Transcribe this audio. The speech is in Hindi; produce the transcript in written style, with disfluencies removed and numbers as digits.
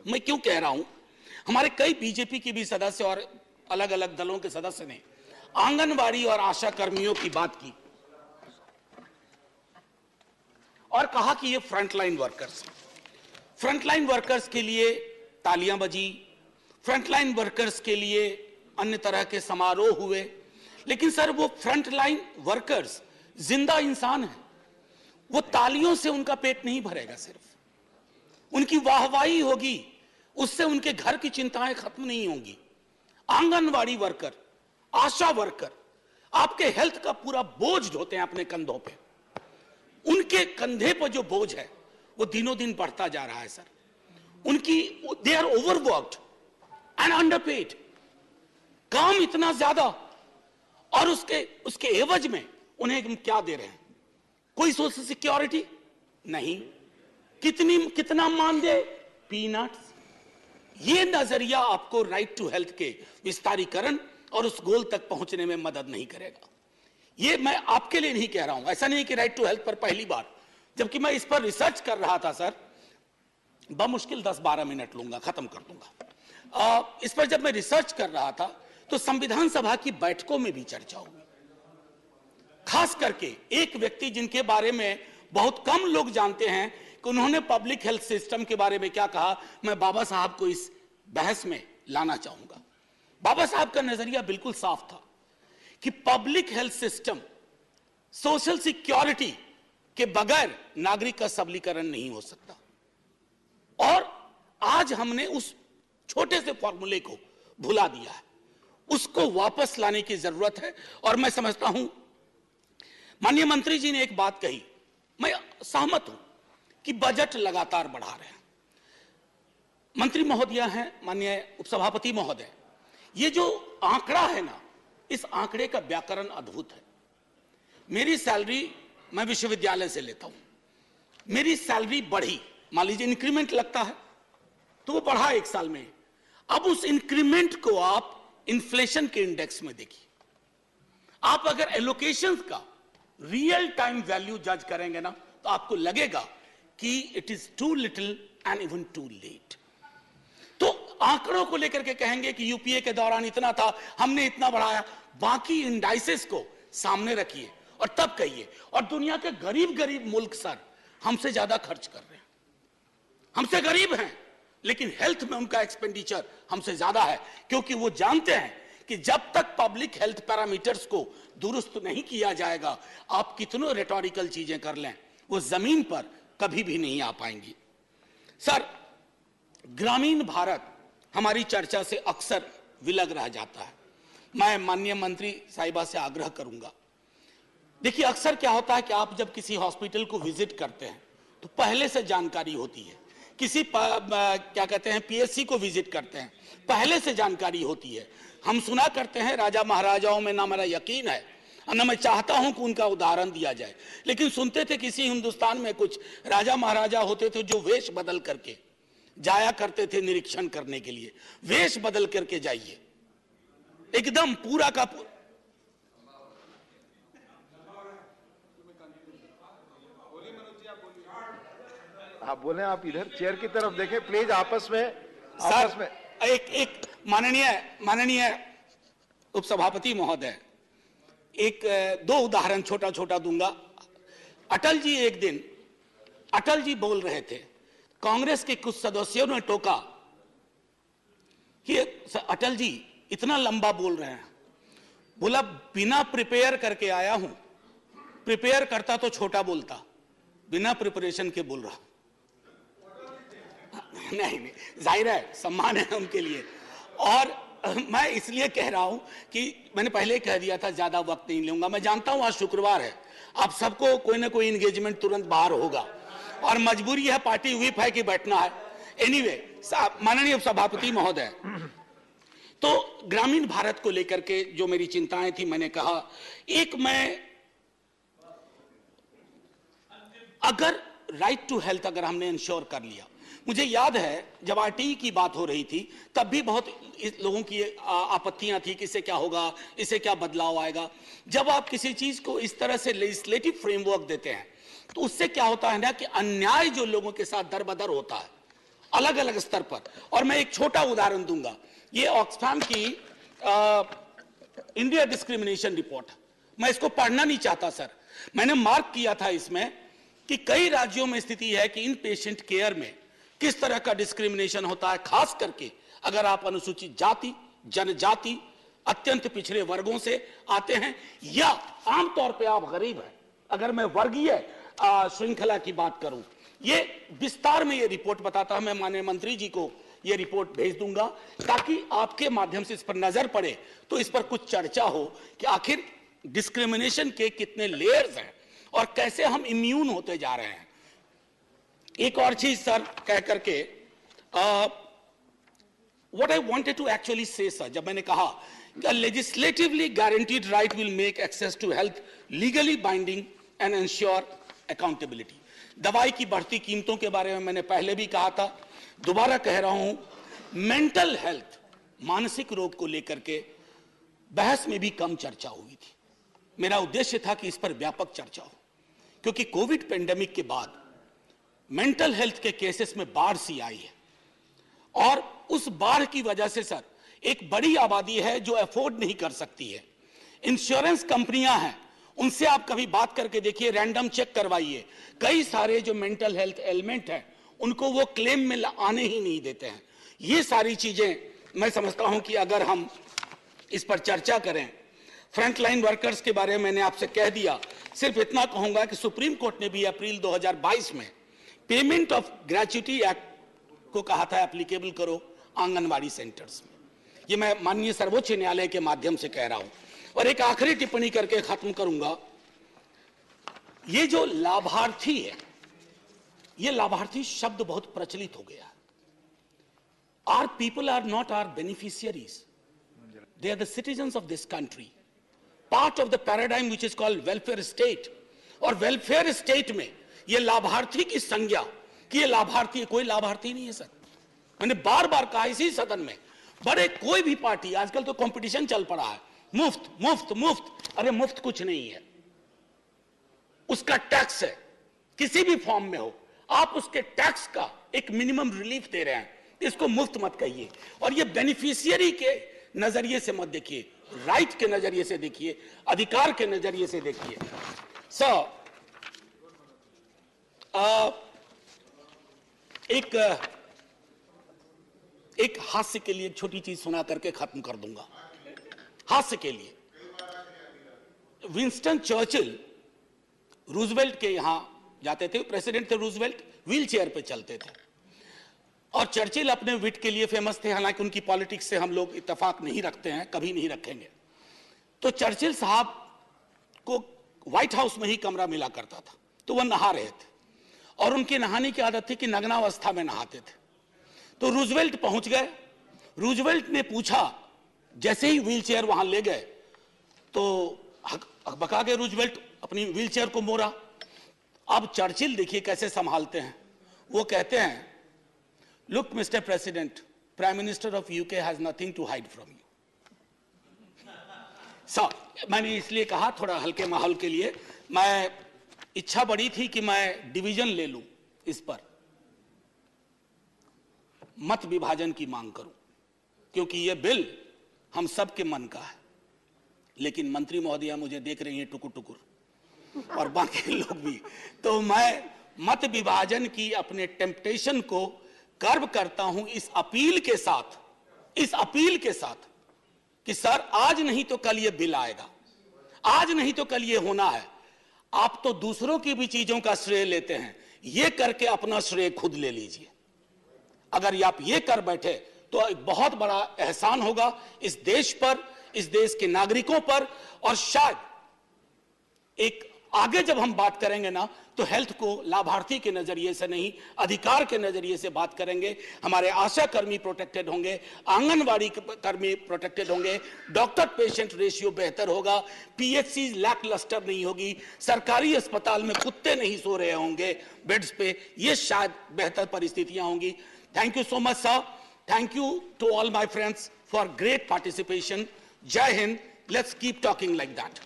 मैं क्यों कह रहा हूं, हमारे कई बीजेपी के भी सदस्य और अलग अलग दलों के सदस्य ने आंगनबाड़ी और आशा कर्मियों की बात की और कहा कि ये फ्रंटलाइन वर्कर्स के लिए तालियां बजी, फ्रंटलाइन वर्कर्स के लिए अन्य तरह के समारोह हुए। लेकिन सर, वो फ्रंटलाइन वर्कर्स जिंदा इंसान हैं। वो तालियों से उनका पेट नहीं भरेगा, सिर्फ उनकी वाहवाही होगी, उससे उनके घर की चिंताएं खत्म नहीं होंगी। आंगनवाड़ी वर्कर, आशा वर्कर आपके हेल्थ का पूरा बोझ ढोते हैं अपने कंधों पे। उनके कंधे पर जो बोझ है वो दिनों दिन बढ़ता जा रहा है sir. They are overworked and underpaid. काम इतना ज्यादा, और उसके एवज में उन्हें हम क्या दे रहे हैं? कोई सोशल सिक्योरिटी नहीं। कितना मानदेय? पीनट्स। ये नजरिया आपको राइट टू हेल्थ के विस्तारीकरण और उस गोल तक पहुंचने में मदद नहीं करेगा। ये मैं आपके लिए नहीं कह रहा हूं। ऐसा नहीं कि राइट टू हेल्थ पर पहली बार, जबकि मैं इस पर रिसर्च कर रहा था सर, बमुश्किल 10-12 मिनट लूंगा, खत्म कर दूंगा। इस पर जब मैं रिसर्च कर रहा था तो संविधान सभा की बैठकों में भी चर्चा हुई। खास करके एक व्यक्ति जिनके बारे में बहुत कम लोग जानते हैं कि उन्होंने पब्लिक हेल्थ सिस्टम के बारे में क्या कहा, मैं बाबा साहब को इस बहस में लाना चाहूंगा। बाबा साहब का नजरिया बिल्कुल साफ था कि public health system, social security के बगैर नागरिक का सबलीकरण नहीं हो सकता। और आज हमने उस छोटे से फॉर्मूले को भुला दिया है, उसको वापस लाने की जरूरत है। और मैं समझता हूं, माननीय मंत्री जी ने एक बात कही, मैं सहमत हूं कि बजट लगातार बढ़ा रहे हैं। मंत्री महोदय हैं, माननीय उपसभापति महोदय, ये जो आंकड़ा है ना, इस आंकड़े का व्याकरण अद्भुत है। मेरी सैलरी मैं विश्वविद्यालय से लेता हूं, मेरी सैलरी बढ़ी, मान लीजिए इंक्रीमेंट लगता है तो वो बढ़ा एक साल में। अब उस इंक्रीमेंट को आप इन्फ्लेशन के इंडेक्स में देखिए। आप अगर एलोकेशंस का रियल टाइम वैल्यू जज करेंगे ना, तो आपको लगेगा कि it is too little and even too late. तो आंकड़ों को लेकर के कहेंगे कि यूपीए के दौरान इतना था, हमने इतना बढ़ाया, बाकी इंडाइसेस को सामने रखिए और तब कहिए। और दुनिया के गरीब मुल्क सर हमसे ज्यादा खर्च कर रहे हैं, हमसे गरीब हैं, लेकिन हेल्थ में उनका एक्सपेंडिचर हमसे ज्यादा है, क्योंकि वो जानते हैं कि जब तक पब्लिक हेल्थ पैरामीटर्स को दुरुस्त नहीं किया जाएगा, आप कितनों रेटोरिकल चीजें कर लें, वो जमीन पर कभी भी नहीं आ पाएंगी। सर, ग्रामीण भारत हमारी चर्चा से अक्सर विलग रह जाता है। मैं माननीय मंत्री साहिबा से आग्रह करूंगा, देखिए अक्सर क्या होता है कि आप जब किसी हॉस्पिटल को विजिट करते हैं तो पहले से जानकारी होती है, किसी क्या कहते हैं पीएससी को विजिट करते हैं, पहले से जानकारी होती है। हम सुना करते हैं राजा महाराजाओं में, ना मेरा यकीन है और ना मैं चाहता हूं कि उनका उदाहरण दिया जाए, लेकिन सुनते थे किसी हिंदुस्तान में कुछ राजा महाराजा होते थे जो वेश बदल करके जाया करते थे निरीक्षण करने के लिए। वेश बदल करके जाइए, एकदम पूरा का पूरा। आप बोले, आप इधर चेयर की तरफ देखें प्लीज, आपस में एक माननीय उपसभापति महोदय, एक दो उदाहरण छोटा छोटा दूंगा। अटल जी, एक दिन अटल जी बोल रहे थे, कांग्रेस के कुछ सदस्यों ने टोका कि अटल जी इतना लंबा बोल रहे हैं। बोला, बिना प्रिपेयर करके आया हूं, प्रिपेयर करता तो छोटा बोलता, बिना प्रिपरेशन के बोल रहा। नहीं, जाहिर है सम्मान है उनके लिए। और मैं इसलिए कह रहा हूं कि मैंने पहले कह दिया था ज्यादा वक्त नहीं लूंगा। मैं जानता हूं आज शुक्रवार है, आप सबको कोई ना कोई एंगेजमेंट तुरंत बाहर होगा और मजबूरी है, पार्टी व्हिप है कि बैठना है। एनीवे, माननीय सभापति महोदय, तो ग्रामीण भारत को लेकर के जो मेरी चिंताएं थी, मैंने कहा, एक मैं अगर राइट टू हेल्थ अगर हमने इंश्योर कर लिया, मुझे याद है जब आरटीई की बात हो रही थी तब भी बहुत लोगों की आपत्तियां थी कि इससे क्या होगा, इससे क्या बदलाव आएगा। जब आप किसी चीज को इस तरह से लेजिस्लेटिव फ्रेमवर्क देते हैं तो उससे क्या होता है ना कि अन्याय जो लोगों के साथ दर बदर होता है, अलग अलग स्तर पर। और मैं एक छोटा उदाहरण दूंगा, ये ऑक्सफैम की इंडिया डिस्क्रिमिनेशन रिपोर्ट, मैं इसको पढ़ना नहीं चाहता सर, मैंने मार्क किया था इसमें कि कई राज्यों में स्थिति है कि इन पेशेंट केयर में किस तरह का डिस्क्रिमिनेशन होता है, खास करके अगर आप अनुसूचित जाति, जनजाति, अत्यंत पिछड़े वर्गों से आते हैं, या आमतौर पे आप गरीब हैं। अगर मैं वर्गीय श्रृंखला की बात करूं, ये विस्तार में ये रिपोर्ट बताता है। मैं माननीय मंत्री जी को ये रिपोर्ट भेज दूंगा ताकि आपके माध्यम से इस पर नजर पड़े, तो इस पर कुछ चर्चा हो कि आखिर डिस्क्रिमिनेशन के कितने लेयर्स हैं और कैसे हम इम्यून होते जा रहे हैं। एक और चीज सर कह करके, what I wanted to actually say sir, जब मैंने कहा कि legislatively guaranteed right will make access to health legally binding and ensure accountability। दवाई की बढ़ती कीमतों के बारे में मैंने पहले भी कहा था, दोबारा कह रहा हूं, मेंटल हेल्थ, मानसिक रोग को लेकर के बहस में भी कम चर्चा हुई थी। मेरा उद्देश्य था कि इस पर व्यापक चर्चा हो, क्योंकि कोविड पेंडेमिक के बाद मेंटल हेल्थ के केसेस में बाढ़ सी आई है, और उस बाढ़ की वजह से सर एक बड़ी आबादी है जो अफोर्ड नहीं कर सकती है। इंश्योरेंस कंपनियां हैं, उनसे आप कभी बात करके देखिए, रैंडम चेक करवाइए, कई सारे जो मेंटल हेल्थ एलिमेंट हैं उनको वो क्लेम में आने ही नहीं देते हैं। ये सारी चीजें मैं समझता हूं कि अगर हम इस पर चर्चा करें। फ्रंटलाइन वर्कर्स के बारे में मैंने आपसे कह दिया, सिर्फ इतना कहूंगा कि सुप्रीम कोर्ट ने भी अप्रैल 2022 में पेमेंट ऑफ ग्रेच्युटी एक्ट को कहा था एप्लीकेबल करो आंगनवाड़ी सेंटर्स में। ये मैं माननीय सर्वोच्च न्यायालय के माध्यम से कह रहा हूं। और एक आखिरी टिप्पणी करके खत्म करूंगा, ये जो लाभार्थी है, ये लाभार्थी शब्द बहुत प्रचलित हो गया। Are people are not are beneficiaries, they are the citizens of this country, part of the paradigm which is called welfare state। और welfare state में ये लाभार्थी की संज्ञा कि ये लाभार्थी, कोई लाभार्थी नहीं है सर। मैंने बार बार कहा इसी सदन में, बड़े कोई भी पार्टी, आजकल तो कंपटीशन चल पड़ा है, मुफ्त मुफ्त मुफ्त, अरे मुफ्त कुछ नहीं है, उसका टैक्स है, किसी भी फॉर्म में हो, आप उसके टैक्स का एक मिनिमम रिलीफ दे रहे हैं, इसको मुफ्त मत कहिए। और ये बेनिफिशियरी के नजरिए से मत देखिए, राइट के नजरिए से देखिए, अधिकार के नजरिए से देखिए। सर एक हास्य के लिए एक छोटी चीज सुना करके खत्म कर दूंगा। हास्य के लिए, विंस्टन चर्चिल रूजवेल्ट के यहां जाते थे, प्रेसिडेंट थे रूजवेल्ट, व्हील चेयर पे चलते थे, और चर्चिल अपने विट के लिए फेमस थे। हालांकि उनकी पॉलिटिक्स से हम लोग इत्तेफाक नहीं रखते हैं, कभी नहीं रखेंगे। तो चर्चिल साहब को व्हाइट हाउस में ही कमरा मिला करता था, तो वह नहा रहे थे, और उनकी नहाने की आदत थी कि नग्नावस्था में नहाते थे। तो रूजवेल्ट पहुंच गए, रूजवेल्ट ने पूछा, जैसे ही व्हील चेयर वहां ले गए तो बका गए रूजवेल्ट, अपनी व्हील चेयर को मोड़ा। अब चर्चिल देखिए कैसे संभालते हैं, वो कहते हैं, Look, Mr. President, Prime Minister of UK has nothing to hide from you। Sir, मैंने इसलिए कहा थोड़ा हल्के माहौल के लिए, मैं इच्छा बड़ी थी कि मैं डिवीजन ले लूं इस पर, मत विभाजन की मांग करूं, क्योंकि यह बिल हम सबके मन का है। लेकिन मंत्री महोदया मुझे देख रही हैं टुकुर टुकुर, और बाकी लोग भी, तो मैं मत विभाजन की अपने टेम्पटेशन को कर्व करता हूं इस अपील के साथ कि सर आज नहीं तो कल ये बिल आएगा, आज नहीं तो कल ये होना है। आप तो दूसरों की भी चीजों का श्रेय लेते हैं, ये करके अपना श्रेय खुद ले लीजिए। अगर आप ये कर बैठे तो एक बहुत बड़ा एहसान होगा इस देश पर, इस देश के नागरिकों पर, और शायद एक आगे जब हम बात करेंगे ना, तो हेल्थ को लाभार्थी के नजरिए से नहीं, अधिकार के नजरिए से बात करेंगे। हमारे आशा कर्मी प्रोटेक्टेड होंगे, आंगनवाड़ी कर्मी प्रोटेक्टेड होंगे, डॉक्टर पेशेंट रेशियो बेहतर होगा, पीएचसी लैक लस्टर नहीं होगी, सरकारी अस्पताल में कुत्ते नहीं सो रहे होंगे बेड्स पे, ये शायद बेहतर परिस्थितियां होंगी। Thank you so much sir, thank you to all my friends for great participation. Jai Hind, let's keep talking like that.